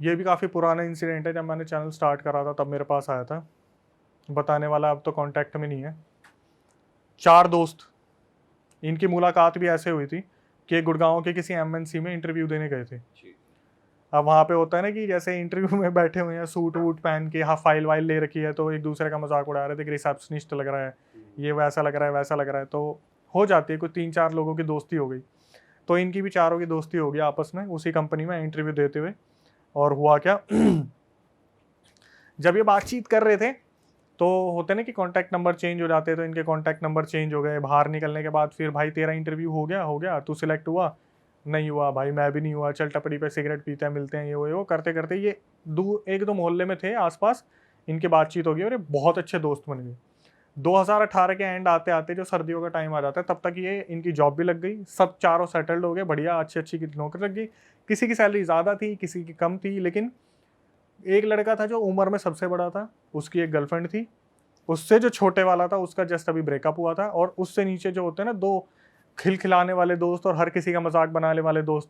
ये भी काफ़ी पुराना इंसिडेंट है, जब मैंने चैनल स्टार्ट करा था तब मेरे पास आया था। बताने वाला अब तो कांटेक्ट में नहीं है। 4 दोस्त, इनकी मुलाकात भी ऐसे हुई थी कि गुड़गांव के किसी एमएनसी में इंटरव्यू देने गए थे। अब वहाँ पे होता है ना कि जैसे इंटरव्यू में बैठे हुए हैं, सूट वूट पहन के, हाँ फाइल वाइल ले रखी है, तो एक दूसरे का मजाक उड़ा रहे थे कि रिसेप्शनिस्ट लग रहा है, ये वैसा लग रहा है, वैसा लग रहा है। तो हो जाती है, कुछ 3-4 लोगों की दोस्ती हो गई। तो इनकी भी चारों की दोस्ती हो गई आपस में उसी कंपनी में इंटरव्यू देते हुए। और हुआ क्या जब ये बातचीत कर रहे थे तो होते ना कि कॉन्टैक्ट नंबर चेंज हो जाते हैं, तो इनके कॉन्टैक्ट नंबर चेंज हो गए। बाहर निकलने के बाद फिर भाई तेरा इंटरव्यू हो गया, तू सिलेक्ट हुआ? नहीं हुआ भाई, मैं भी नहीं हुआ, चल टपरी पे सिगरेट पीते हैं, मिलते हैं, ये वो करते करते ये एक दो मोहल्ले में थे आसपास, इनकी बातचीत हो गई और ये बहुत अच्छे दोस्त बन गए। 2018 के एंड आते आते जो सर्दियों का टाइम आ जाता है, तब तक ये इनकी जॉब भी लग गई, सब चारों सेटल्ड हो गए, बढ़िया अच्छी अच्छी की नौकरी लग गई। किसी की सैलरी ज़्यादा थी, किसी की कम थी, लेकिन एक लड़का था जो उम्र में सबसे बड़ा था, उसकी एक गर्लफ्रेंड थी। उससे जो छोटे वाला था उसका जस्ट अभी ब्रेकअप हुआ था। और उससे नीचे जो होते हैं ना, दो खिलखिलाने वाले दोस्त और हर किसी का मजाक बनाने वाले दोस्त,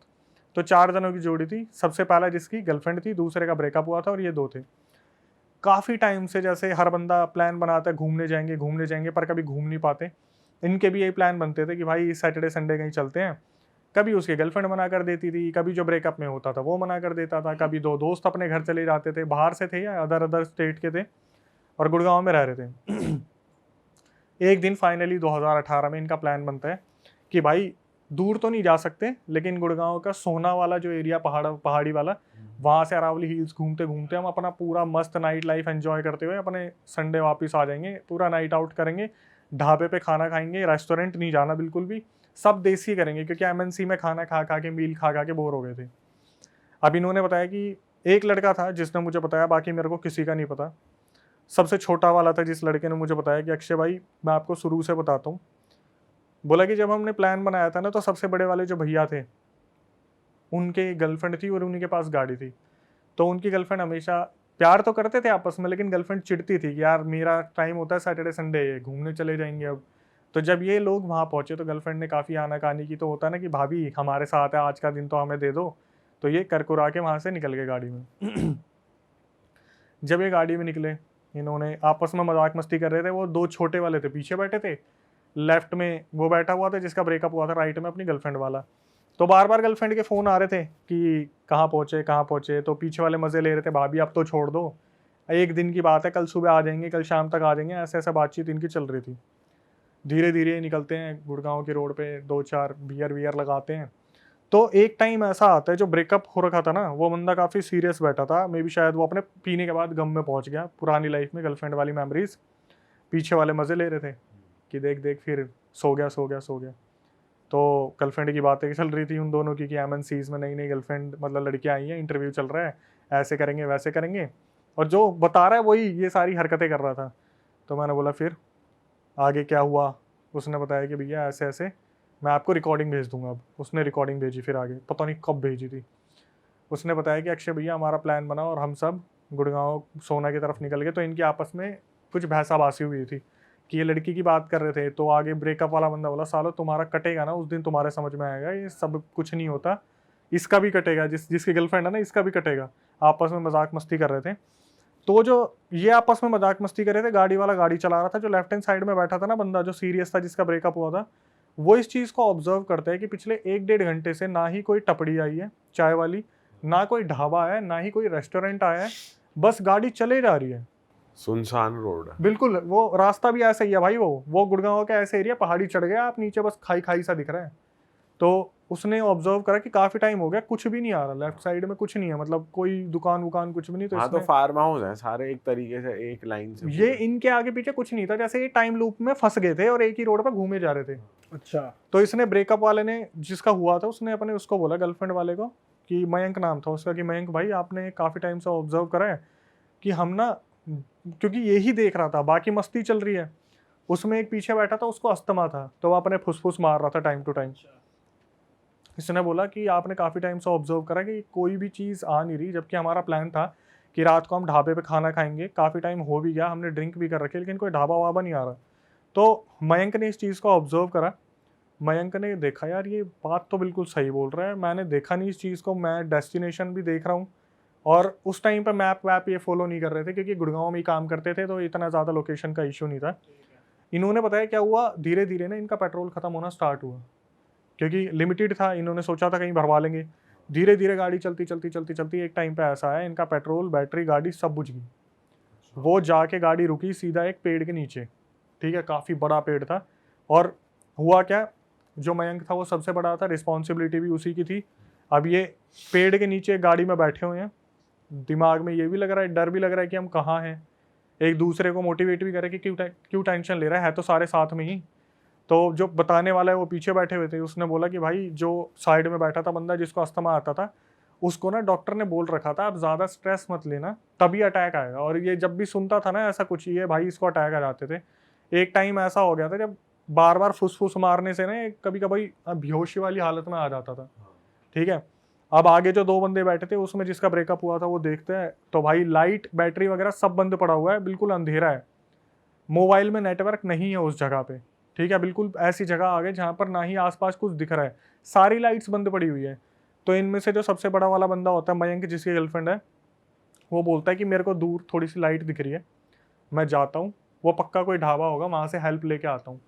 तो 4 जनों की जोड़ी थी। सबसे पहला जिसकी गर्लफ्रेंड थी, दूसरे का ब्रेकअप हुआ था, और ये 2 थे। काफ़ी टाइम से जैसे हर बंदा प्लान बनाता है घूमने जाएंगे, पर कभी घूम नहीं पाते। इनके भी यही प्लान बनते थे कि भाई सैटरडे संडे कहीं चलते हैं। कभी उसकी गर्लफ्रेंड मना कर देती थी, कभी जो ब्रेकअप में होता था वो मना कर देता था, कभी 2 दोस्त अपने घर चले जाते थे, बाहर से थे या अदर अदर स्टेट के थे और गुड़गांव में रह रहे थे। एक दिन फाइनली 2018 में इनका प्लान बनता है कि भाई दूर तो नहीं जा सकते, लेकिन गुड़गांव का सोना वाला जो एरिया पहाड़ी वाला, वहाँ से अरावली हिल्स घूमते घूमते हम अपना पूरा मस्त नाइट लाइफ एंजॉय करते हुए अपने संडे वापस आ जाएंगे। पूरा नाइट आउट करेंगे, ढाबे पे खाना खाएंगे, रेस्टोरेंट नहीं जाना बिल्कुल भी, सब देसी करेंगे, क्योंकि एमएनसी में खाना खा खा के, मील खा खा के बोर हो गए थे। अब इन्होंने बताया कि एक लड़का था जिसने मुझे बताया, बाकी मेरे को किसी का नहीं पता। सबसे छोटा वाला था जिस लड़के ने मुझे बताया कि अक्षय भाई मैं आपको शुरू से बताता हूँ। बोला कि जब हमने प्लान बनाया था ना, तो सबसे बड़े वाले जो भैया थे उनके गर्लफ्रेंड थी और उन्हीं के पास गाड़ी थी। तो उनकी गर्लफ्रेंड हमेशा प्यार तो करते थे आपस में, लेकिन गर्लफ्रेंड चिढ़ती थी कि यार मेरा टाइम होता है सैटरडे संडे, घूमने चले जाएंगे अब। तो जब ये लोग वहाँ पहुंचे तो गर्लफ्रेंड ने काफ़ी आनाकानी की। तो होता है ना कि भाभी हमारे साथ है, आज का दिन तो हमें दे दो। तो ये करकुरा के वहाँ से निकल गए गाड़ी में। जब ये गाड़ी में निकले, इन्होंने आपस में मजाक मस्ती कर रहे थे। वो 2 छोटे वाले थे पीछे बैठे थे, लेफ्ट में वो बैठा हुआ था जिसका ब्रेकअप हुआ था, राइट में अपनी गर्लफ्रेंड वाला। तो बार बार गर्लफ्रेंड के फ़ोन आ रहे थे कि कहाँ पहुँचे कहाँ पहुँचे। तो पीछे वाले मज़े ले रहे थे, भाभी अब तो छोड़ दो, एक दिन की बात है, कल सुबह आ जाएंगे, कल शाम तक आ जाएंगे, ऐसे ऐसा बातचीत इनकी चल रही थी। धीरे धीरे निकलते हैं गुड़गांव की रोड पे, 2-4 बियर वियर लगाते हैं। तो एक टाइम ऐसा आता है, जो ब्रेकअप हो रखा था ना, वो बंदा काफ़ी सीरियस बैठा था। मे बी शायद वो अपने पीने के बाद गम में पहुंच गया, पुरानी लाइफ में गर्लफ्रेंड वाली मेमोरीज। पीछे वाले मज़े ले रहे थे कि देख देख, फिर सो गया सो गया सो गया। तो गर्लफ्रेंड की बातें चल रही थी उन दोनों की कि एमएनसीज में नई नई गर्लफ्रेंड, मतलब लड़कियां आई हैं, इंटरव्यू चल रहा है, ऐसे करेंगे वैसे करेंगे। और जो बता रहा है वही ये सारी हरकतें कर रहा था। तो मैंने बोला फिर आगे क्या हुआ? उसने बताया कि भैया ऐसे ऐसे, मैं आपको रिकॉर्डिंग भेज दूंगा। अब उसने रिकॉर्डिंग भेजी, फिर आगे पता नहीं कब भेजी थी। उसने बताया कि अक्षय भैया हमारा प्लान बना और हम सब गुड़गांव सोना की तरफ निकल गए। तो इनकी आपस में कुछ भैंसाबासी हुई थी कि ये लड़की की बात कर रहे थे। तो आगे ब्रेकअप वाला बंदा बोला, सालो तुम्हारा कटेगा ना उस दिन, तुम्हारे समझ में आएगा, ये सब कुछ नहीं होता, इसका भी कटेगा, जिसकी गर्लफ्रेंड है ना, इसका भी कटेगा। आपस में मजाक मस्ती कर रहे थे। तो जो ये आपस में मजाक मस्ती कर रहे थे, गाड़ी वाला गाड़ी चला रहा था, जो लेफ्ट हैंड साइड में बैठा था ना बंदा, जो सीरियस था, जिसका ब्रेकअप हुआ था, वो इस चीज़ को ऑब्जर्व करता है कि पिछले 1-1.5 घंटे से ना ही कोई टपड़ी आई है चाय वाली, ना कोई ढाबा आया है, ना ही कोई रेस्टोरेंट आया है, बस गाड़ी चले जा रही है। सुनसान रोड है। बिल्कुल, वो रास्ता भी ऐसा ही है भाई। वो गुड़गांव का ऐसे एरिया, पहाड़ी चढ़ गया आप, नीचे बस खाई खाई सा दिख रहा है। तो उसने ऑब्जर्व करा कि काफी टाइम हो गया, कुछ भी नहीं आ रहा, लेफ्ट साइड में कुछ नहीं है, मतलब कोई दुकान वुकान कुछ भी नहीं। तो हाँ, तो इसने फार्म हाउस है सारे एक तरीके से, एक लाइन से ये पूरे। इनके आगे पीछे कुछ नहीं था, जैसे ये टाइम लूप में फंस गए थे और एक ही रोड पर घूमे जा रहे थे। अच्छा। तो इसने ब्रेकअप वाले ने, जिसका हुआ था, उसने अपने उसको बोला, गर्लफ्रेंड वाले को, कि मयंक नाम था उसका, कि मयंक भाई आपने काफ़ी टाइम से ऑब्जर्व करा है कि हम ना, क्योंकि यही देख रहा था, बाकी मस्ती चल रही है, उसमें एक पीछे बैठा था, उसको अस्थमा था, तो वो अपने फुसफुस मार रहा था टाइम टू टाइम। इसने बोला कि आपने काफ़ी टाइम से ऑब्जर्व करा कि कोई भी चीज़ आ नहीं रही, जबकि हमारा प्लान था कि रात को हम ढाबे पे खाना खाएंगे, काफ़ी टाइम हो भी गया, हमने ड्रिंक भी कर रखी, लेकिन कोई ढाबा वाबा नहीं आ रहा। तो मयंक ने इस चीज़ को ऑब्जर्व करा। मयंक ने देखा, यार ये बात तो बिल्कुल सही बोल रहा है, मैंने देखा नहीं इस चीज़ को, मैं डेस्टिनेशन भी देख रहा हूँ, और उस टाइम पे मैप वैप ये फॉलो नहीं कर रहे थे क्योंकि गुड़गांव में ही काम करते थे, तो इतना ज़्यादा लोकेशन का इशू नहीं था। इन्होंने बताया क्या हुआ, धीरे धीरे ना इनका पेट्रोल खत्म होना स्टार्ट हुआ क्योंकि लिमिटेड था, इन्होंने सोचा था कहीं भरवा लेंगे। धीरे धीरे गाड़ी चलती चलती चलती चलती एक टाइम पे ऐसा आया इनका पेट्रोल बैटरी गाड़ी सब बुझ गई। वो जाके गाड़ी रुकी सीधा एक पेड़ के नीचे, ठीक है, काफ़ी बड़ा पेड़ था। और हुआ क्या, जो मयंक था वो सबसे बड़ा था, रिस्पॉन्सिबिलिटी भी उसी की थी। अब ये पेड़ के नीचे गाड़ी में बैठे हुए हैं, दिमाग में ये भी लग रहा है, डर भी लग रहा है कि हम कहाँ हैं। एक दूसरे को मोटिवेट भी करे कि क्यों टेंशन ले रहा है तो सारे साथ में ही। तो जो बताने वाला है वो पीछे बैठे हुए थे, उसने बोला कि भाई जो साइड में बैठा था बंदा जिसको अस्थमा आता था, उसको ना डॉक्टर ने बोल रखा था आप ज़्यादा स्ट्रेस मत लेना तभी अटैक आएगा। और ये जब भी सुनता था ना ऐसा कुछ, ये भाई इसको अटैक आ जाते थे। एक टाइम ऐसा हो गया था जब बार बार फुसफुस मारने से ना कभी कभी बेहोशी वाली हालत में आ जाता था, ठीक है। अब आगे जो दो बंदे बैठे थे उसमें जिसका ब्रेकअप हुआ था वो देखते हैं तो भाई लाइट बैटरी वगैरह सब बंद पड़ा हुआ है, बिल्कुल अंधेरा है, मोबाइल में नेटवर्क नहीं है उस जगह पे, ठीक है। बिल्कुल ऐसी जगह आ गए जहाँ पर ना ही आसपास कुछ दिख रहा है, सारी लाइट्स बंद पड़ी हुई है। तो इनमें से जो सबसे बड़ा वाला बंदा होता है मयंक, जिसकी गर्लफ्रेंड है, वो बोलता है कि मेरे को दूर थोड़ी सी लाइट दिख रही है, मैं जाता हूँ, वो पक्का कोई ढाबा होगा वहाँ से हेल्प लेके आता हूँ।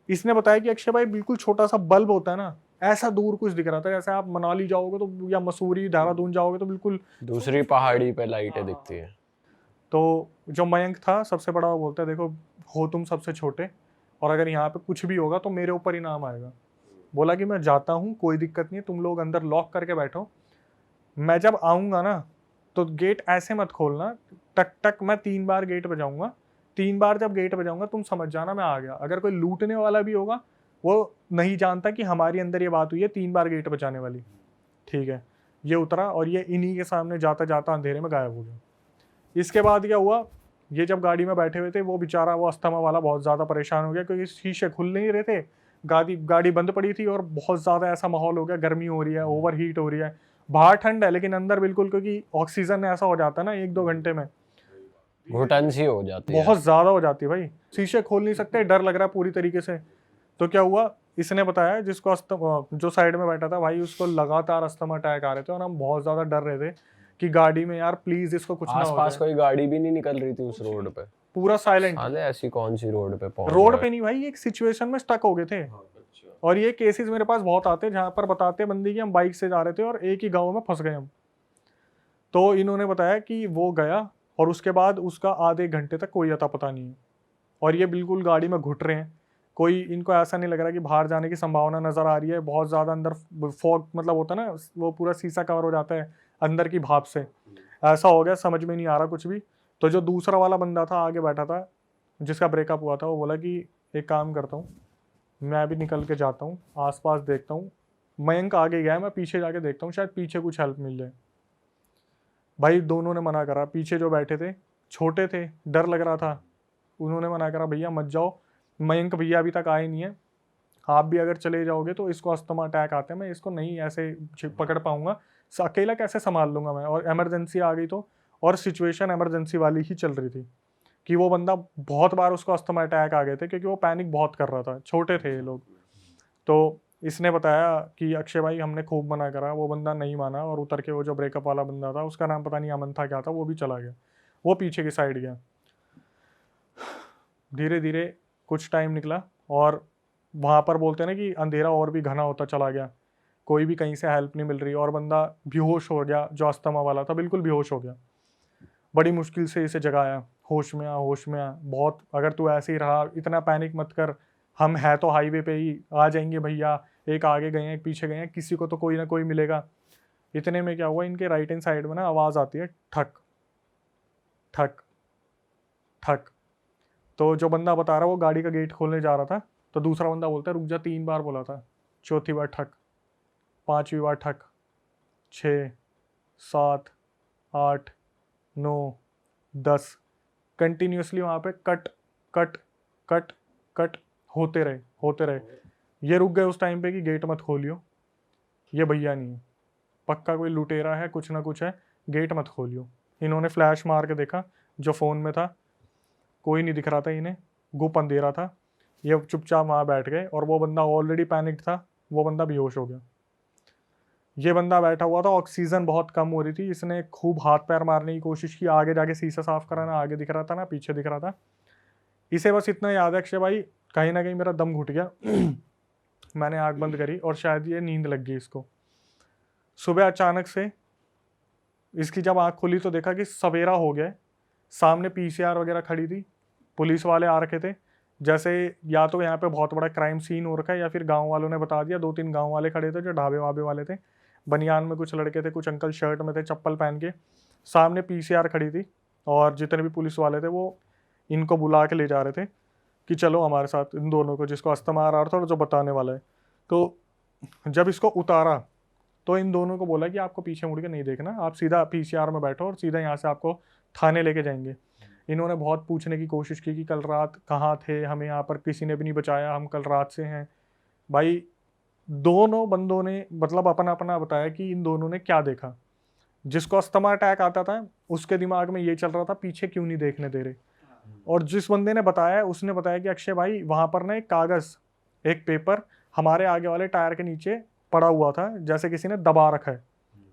इसने बताया कि अक्षय भाई बिल्कुल छोटा सा बल्ब होता है ना, ऐसा दूर कुछ दिख रहा था, जैसे आप मनाली जाओगे तो या मसूरी देहरादून जाओगे तो बिल्कुल दूसरी पहाड़ी पे लाइटें दिखती है। तो जो मयंक था सबसे बड़ा, वो बोलता है देखो हो तुम सबसे छोटे और अगर यहाँ पे कुछ भी होगा तो मेरे ऊपर ही नाम आएगा। बोला कि मैं जाता हूँ, कोई दिक्कत नहीं है, तुम लोग अंदर लॉक करके बैठो, मैं जब आऊँगा ना तो गेट ऐसे मत खोलना, टक टक मैं 3 बार गेट बजाऊंगा, 3 बार जब गेट बजाऊंगा तुम समझ जाना मैं आ गया। अगर कोई लूटने वाला भी होगा वो नहीं जानता कि हमारी अंदर ये बात हुई है 3 बार गेट बजाने वाली, ठीक है। ये उतरा और ये इन्हीं के सामने जाता जाता अंधेरे में गायब हो गया। इसके बाद क्या हुआ, ये जब गाड़ी में बैठे हुए थे वो बेचारा वो अस्थमा वाला बहुत ज़्यादा परेशान हो गया क्योंकि शीशे खुल नहीं रहे थे, गाड़ी बंद पड़ी थी और बहुत ज़्यादा ऐसा माहौल हो गया, गर्मी हो रही है, ओवर हीट हो रही है, बाहर ठंड है लेकिन अंदर बिल्कुल, क्योंकि ऑक्सीजन ऐसा हो जाता है ना 1-2 घंटे में घुटन सी हो जाती है, बहुत ज़्यादा हो जाती है भाई, शीशे खोल नहीं सकते, डर लग रहा है पूरी तरीके से। तो क्या हुआ, इसने बताया जिसको जो साइड में बैठा था भाई उसको लगातार अस्थमा अटैक आ रहे थे और हम बहुत ज़्यादा डर रहे थे कि गाड़ी में यार प्लीज इसको कुछ ना हो आसपास जाए। कोई गाड़ी भी नहीं निकल रही थी उस रोड पे, पूरा साइलेंट, साले ऐसी कौन सी रोड पे पहुंच रोड गए। पे नहीं भाई, एक सिचुएशन में स्टक हो गए थे। और ये केसेस मेरे पास बहुत आते हैं जहाँ पर बताते बंदी कि हम बाइक से जा रहे थे और एक ही गाँव में फंस गए हम। तो इन्होंने बताया कि वो गया और उसके बाद उसका आधे घंटे तक कोई अता पता नहीं है और ये बिल्कुल गाड़ी में घुट रहे हैं, कोई इनको ऐसा नहीं लग रहा कि बाहर जाने की संभावना नज़र आ रही है, बहुत ज़्यादा अंदर फॉग मतलब होता है ना, वो पूरा शीशा कवर हो जाता है अंदर की भाप से, ऐसा हो गया, समझ में नहीं आ रहा कुछ भी। तो जो दूसरा वाला बंदा था आगे बैठा था जिसका ब्रेकअप हुआ था, वो बोला कि एक काम करता हूँ, मैं भी निकल के जाता हूँ, आसपास देखता हूँ, मयंक आगे गया है, मैं पीछे जाके देखता हूँ, शायद पीछे कुछ हेल्प मिल जाए। भाई दोनों ने मना करा, पीछे जो बैठे थे छोटे थे, डर लग रहा था, उन्होंने मना करा भैया मत जाओ, मयंक भैया अभी तक आए नहीं है, आप भी अगर चले जाओगे तो इसको अस्थमा अटैक आते हैं, मैं इसको नहीं ऐसे पकड़ पाऊंगा, अकेला कैसे संभाल लूंगा मैं, और इमरजेंसी आ गई तो, और सिचुएशन इमरजेंसी वाली ही चल रही थी कि वो बंदा बहुत बार उसको अस्थमा अटैक आ गए थे क्योंकि वो पैनिक बहुत कर रहा था, छोटे थे ये लोग। तो इसने बताया कि अक्षय भाई हमने खूब मना करा, वो बंदा नहीं माना और उतर के वो जो ब्रेकअप वाला बंदा था, उसका नाम पता नहीं अमन था क्या था, वो भी चला गया, वो पीछे की साइड गया। धीरे धीरे कुछ टाइम निकला और वहाँ पर बोलते हैं ना कि अंधेरा और भी घना होता चला गया, कोई भी कहीं से हेल्प नहीं मिल रही और बंदा बेहोश हो गया, जो अस्थमा वाला था बिल्कुल बेहोश हो गया। बड़ी मुश्किल से इसे जगाया, होश में आ होश में आ, बहुत अगर तू ऐसे ही रहा इतना पैनिक मत कर, हम है तो हाईवे पे ही, आ जाएंगे भैया, एक आगे गए हैं एक पीछे गए हैं, किसी को तो कोई ना कोई मिलेगा। इतने में क्या हुआ, इनके राइट हैंड साइड में ना आवाज़ आती है ठक ठक ठक। तो जो बंदा बता रहा वो गाड़ी का गेट खोलने जा रहा था, तो दूसरा बंदा बोलता है रुक जा, 3 बार बोला था, चौथी बार ठक, 5वीं बार ठक, 6, 7, 8, 9, 10, कंटिन्यूसली वहाँ पे कट कट कट कट होते रहे होते रहे। ये रुक गए उस टाइम पे कि गेट मत खोलियो, ये भैया नहीं है, पक्का कोई लुटेरा है, कुछ ना कुछ है, गेट मत खोलियो। इन्होंने फ्लैश मार के देखा जो फ़ोन में था, कोई नहीं दिख रहा था इन्हें, गुप अंधेरा था, ये चुपचाप वहाँ बैठ गए और वो बंदा ऑलरेडी पैनिक्ड था, वो बंदा बेहोश हो गया। ये बंदा बैठा हुआ था, ऑक्सीजन बहुत कम हो रही थी, इसने खूब हाथ पैर मारने की कोशिश की, आगे जाके शीशा साफ कराना, आगे दिख रहा था ना पीछे दिख रहा था। इसे बस इतना याद है अक्षय भाई, कहीं ना कहीं मेरा दम घुट गया मैंने आँख बंद करी और शायद ये नींद लग गई इसको। सुबह अचानक से इसकी जब आँख खुली तो देखा कि सवेरा हो गया, सामने पीसीआर वगैरह खड़ी थी, पुलिस वाले आ रखे थे, जैसे या तो यहाँ पे बहुत बड़ा क्राइम सीन हो रखा है या फिर गांव वालों ने बता दिया। 2-3 गांव वाले खड़े थे जो ढाबे वाबे वाले थे, बनियान में कुछ लड़के थे, कुछ अंकल शर्ट में थे चप्पल पहन के, सामने पीसीआर खड़ी थी और जितने भी पुलिस वाले थे वो इनको बुला के ले जा रहे थे कि चलो हमारे साथ, इन दोनों को, जिसको अस्थमा आ रहा था और जो बताने वाला है। तो जब इसको उतारा तो इन दोनों को बोला कि आपको पीछे मुड़ के नहीं देखना, आप सीधा पीसीआर में बैठो और सीधा यहाँ से आपको थाने लेके जाएंगे। इन्होंने बहुत पूछने की कोशिश की कि कल रात कहाँ थे, हमें यहाँ पर किसी ने भी नहीं बचाया, हम कल रात से हैं। भाई दोनों बंदों ने मतलब अपना अपना बताया कि इन दोनों ने क्या देखा। जिसको अस्थमा अटैक आता था उसके दिमाग में ये चल रहा था पीछे क्यों नहीं देखने दे रहे, और जिस बंदे ने बताया उसने बताया कि अक्षय भाई वहाँ पर ना एक कागज़, एक पेपर हमारे आगे वाले टायर के नीचे पड़ा हुआ था, जैसे किसी ने दबा रखा है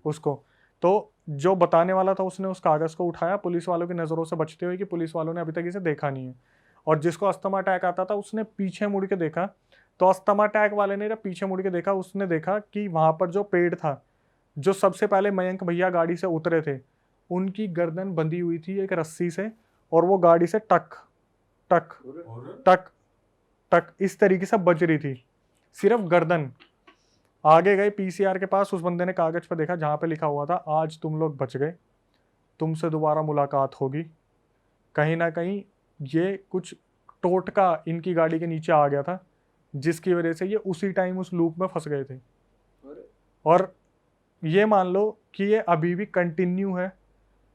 उसको। तो जो बताने वाला था उसने उस कागज़ को उठाया पुलिस वालों की नज़रों से बचते हुए कि पुलिस वालों ने अभी तक इसे देखा नहीं है, और जिसको अस्थमा अटैक आता था उसने पीछे मुड़ के देखा। तो अस्थमा अटैक वाले ने जब पीछे मुड़ के देखा उसने देखा कि वहाँ पर जो पेड़ था, जो सबसे पहले मयंक भैया गाड़ी से उतरे थे, उनकी गर्दन बंधी हुई थी एक रस्सी से, और वो गाड़ी से टक टक टक टक इस तरीके से बज रही थी, सिर्फ गर्दन। आगे गए पीसीआर के पास, उस बंदे ने कागज पर देखा जहाँ पे लिखा हुआ था आज तुम लोग बच गए, तुमसे दोबारा मुलाकात होगी। कहीं ना कहीं ये कुछ टोटका इनकी गाड़ी के नीचे आ गया था, जिसकी वजह से ये उसी टाइम उस लूप में फंस गए थे। और ये मान लो कि ये अभी भी कंटिन्यू है,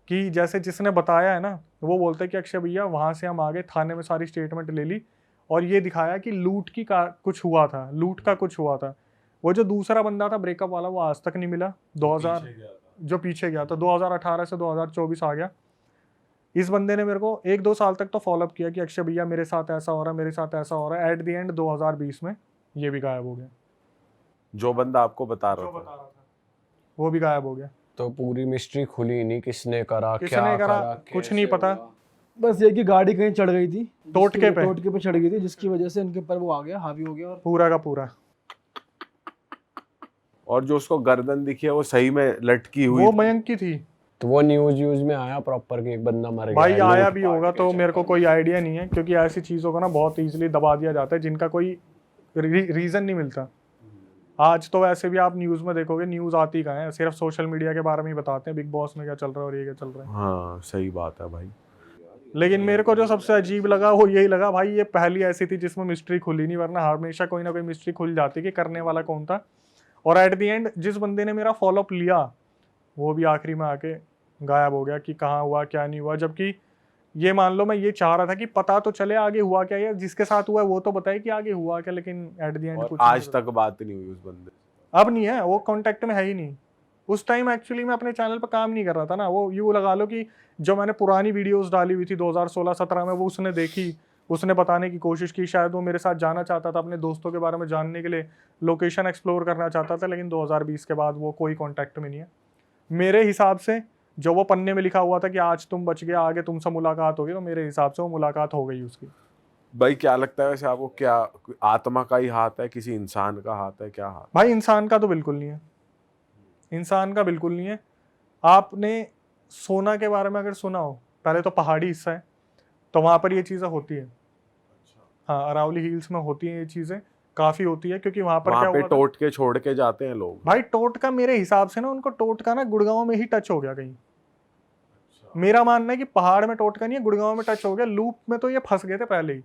कि जैसे जिसने बताया है ना वो बोलते हैं कि अक्षय भैया वहाँ से हम आगे थाने में सारी स्टेटमेंट ले ली और ये दिखाया कि लूट की का कुछ हुआ था, लूट का कुछ हुआ था। वो जो दूसरा बंदा था ब्रेकअप वाला वो आज तक नहीं मिला, 2000 जो पीछे गया था 2018 से 2024 आ गया। इस बंदे ने मेरे को 1-2 साल तक तो फॉलोअप किया कि अक्षय भैया मेरे साथ ऐसा हो रहा है, मेरे साथ ऐसा हो रहा है। एट द एंड 2020 में ये भी गायब हो गया, जो बंदा आपको बता रहा था वो भी गायब हो गया। तो पूरी मिस्ट्री खुली नहीं, किसने करा, किसने क्या करा, करा, कुछ नहीं पता। बस ये कि गाड़ी कहीं चढ़ गई थी, टोटके पे चढ़ गई थी, जिसकी वजह से उनके ऊपर वो आ गया, हावी हो गया। और पूरा का पूरा, और जो उसको गर्दन दिखी है वो सही में लटकी हुई वो थी। मयंक की थी। तो वो न्यूज में आया प्रॉपर कि एक बंदा मर गया भाई है, आया लोग भी होगा तो मेरे को कोई आइडिया नहीं है, क्योंकि ऐसी चीज़ों को ना बहुत इजीली दबा दिया जाता है जिनका कोई रीज़न नहीं मिलता। आज तो वैसे भी आप न्यूज़ में देखोगे, न्यूज़ आती कहाँ है, सिर्फ सोशल मीडिया के बारे में ही बताते हैं, बिग बॉस में क्या चल रहा है और ये क्या चल रहा है। हाँ सही बात है भाई। लेकिन मेरे को जो सबसे अजीब लगा वो यही लगा भाई, ये पहली ऐसी थी जिसमें मिस्ट्री खुली नहीं, वरना हमेशा कोई ना कोई मिस्ट्री खुल जाती कि करने वाला कौन था। और एट द एंड जिस बंदे ने मेरा फॉलोअप लिया वो भी आखिरी में आके गायब हो गया कि कहाँ हुआ क्या नहीं हुआ। जबकि ये मान लो मैं ये चाह रहा था कि पता तो चले आगे हुआ क्या, या जिसके साथ हुआ है वो तो बताए कि आगे हुआ क्या, लेकिन एट द एंड कुछ आज तक बात नहीं हुई उस बंदे से। अब नहीं है, वो कांटेक्ट में है ही नहीं। उस टाइम एक्चुअली मैं अपने चैनल पर काम नहीं कर रहा था ना, वो यूँ लगा लो कि जो मैंने पुरानी वीडियोस डाली हुई थी 2016-17 में वो उसने देखी, उसने बताने की कोशिश की, शायद वो मेरे साथ जाना चाहता था, अपने दोस्तों के बारे में जानने के लिए लोकेशन एक्सप्लोर करना चाहता था, लेकिन 2020 के बाद वो कोई कॉन्टैक्ट में नहीं है। मेरे हिसाब से जो वो पन्ने में लिखा हुआ था कि आज तुम बच गया, आगे तुमसे मुलाकात होगी, तो मेरे हिसाब से वो मुलाकात हो गई उसकी। भाई क्या लगता है वैसे आपको, क्या आत्मा का ही हाथ है, किसी इंसान का हाथ है, क्या हाथ? भाई इंसान का तो बिल्कुल नहीं है, इंसान का बिल्कुल नहीं है। आपने सोना के बारे में अगर सुना हो, पहले तो पहाड़ी हिस्सा है तो वहाँ पर ये चीज़ें होती है। हाँ, अरावली हिल्स में होती हैं ये चीज़ें, काफ़ी होती है, क्योंकि वहाँ पर क्या वहाँ पे हुआ था? टोट के छोड़ के जाते हैं लोग। भाई टोटका मेरे हिसाब से ना उनको टोटका ना गुड़गांव में ही टच हो गया कहीं। मेरा मानना है कि पहाड़ में टोटका नहीं है, गुड़गांव में टच हो गया। लूप में तो ये फंस गए थे पहले ही,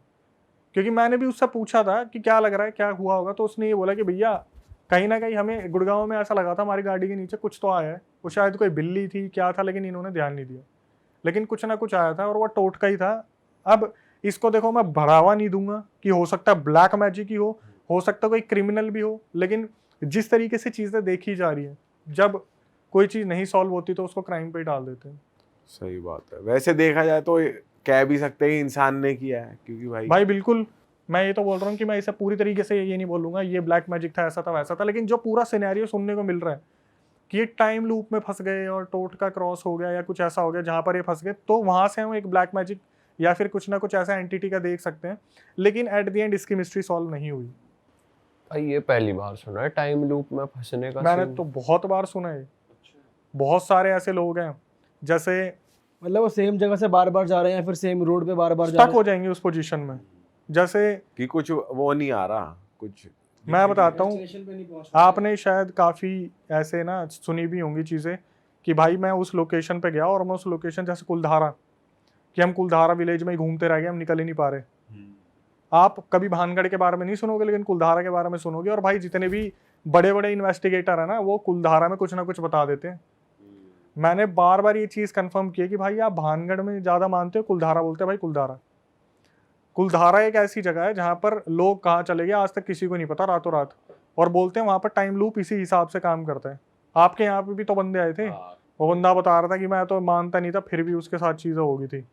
क्योंकि मैंने भी उससे पूछा था कि क्या लग रहा है, क्या हुआ होगा, तो उसने ये बोला कि भैया कहीं ना कहीं हमें गुड़गांव में ऐसा लगा था हमारी गाड़ी के नीचे कुछ तो आया है, वो शायद कोई बिल्ली थी क्या था, लेकिन इन्होंने ध्यान नहीं दिया, लेकिन कुछ ना कुछ आया था और वो टोटका ही था। अब इसको देखो, मैं बढ़ावा नहीं दूंगा कि हो सकता है ब्लैक मैजिक ही हो सकता है कोई क्रिमिनल भी हो, लेकिन जिस तरीके से चीज़ें देखी जा रही हैं, जब कोई चीज़ नहीं सॉल्व होती तो उसको क्राइम पे डाल देते हैं। सही बात है। वैसे देखा जाए तो कह भी सकते हैं इंसान ने किया है, क्योंकि भाई बिल्कुल, मैं ये तो बोल रहा हूँ कि मैं इसे पूरी तरीके से ये नहीं बोलूँगा ये ब्लैक मैजिक था, ऐसा था वैसा था, लेकिन जो पूरा सिनेरियो सुनने को मिल रहा है कि ये टाइम लूप में फंस गए और टोटका क्रॉस हो गया या कुछ ऐसा हो गया जहाँ पर ये फंस गए, तो वहाँ से हम एक ब्लैक मैजिक या फिर कुछ ना कुछ ऐसा एंटिटी का देख सकते हैं। लेकिन एट द एंड इसकी मिस्ट्री सॉल्व नहीं हुई। भाई ये पहली बार सुना है टाइम लूप में फंसने का मैंने scene। तो बहुत बार सुना है, बहुत सारे ऐसे लोग हैं जैसे मतलब वो सेम जगह से बार बार जा रहे हैं या फिर सेम रोड पे बार बार जा स्टक रहे हो जाएंगे उस पोजीशन में। जैसे कि कुछ वो नहीं आ रहा कुछ। मैं बताता हूँ, स्टेशन पे नहीं पहुंच रहे। आपने शायद काफ़ी ऐसे ना सुनी भी होंगी चीज़ें कि भाई मैं उस लोकेशन पे गया और मैं उस लोकेशन जैसे कुलधारा, कि हम कुलधारा विलेज में ही घूमते रह गए, हम निकल ही नहीं पा रहे। आप कभी भानगढ़ के बारे में नहीं सुनोगे लेकिन कुलधारा के बारे में सुनोगे। और भाई जितने भी बड़े बड़े इन्वेस्टिगेटर है ना, वो कुलधारा में कुछ ना कुछ बता देते हैं। मैंने बार बार ये चीज़ कंफर्म की है कि भाई आप भानगढ़ में ज़्यादा मानते हो, कुलधारा बोलते हैं भाई कुलधारा। कुलधारा एक ऐसी जगह है जहाँ पर लोग कहाँ चले गए आज तक किसी को नहीं पता, रातों रात। और बोलते हैं वहाँ पर टाइम लूप इसी हिसाब से काम करता है। आपके यहाँ पे भी तो बंदे आए थे, वो बंदा बता रहा था कि मैं तो मानता नहीं था, फिर भी उसके साथ चीज़ें हो गई थी।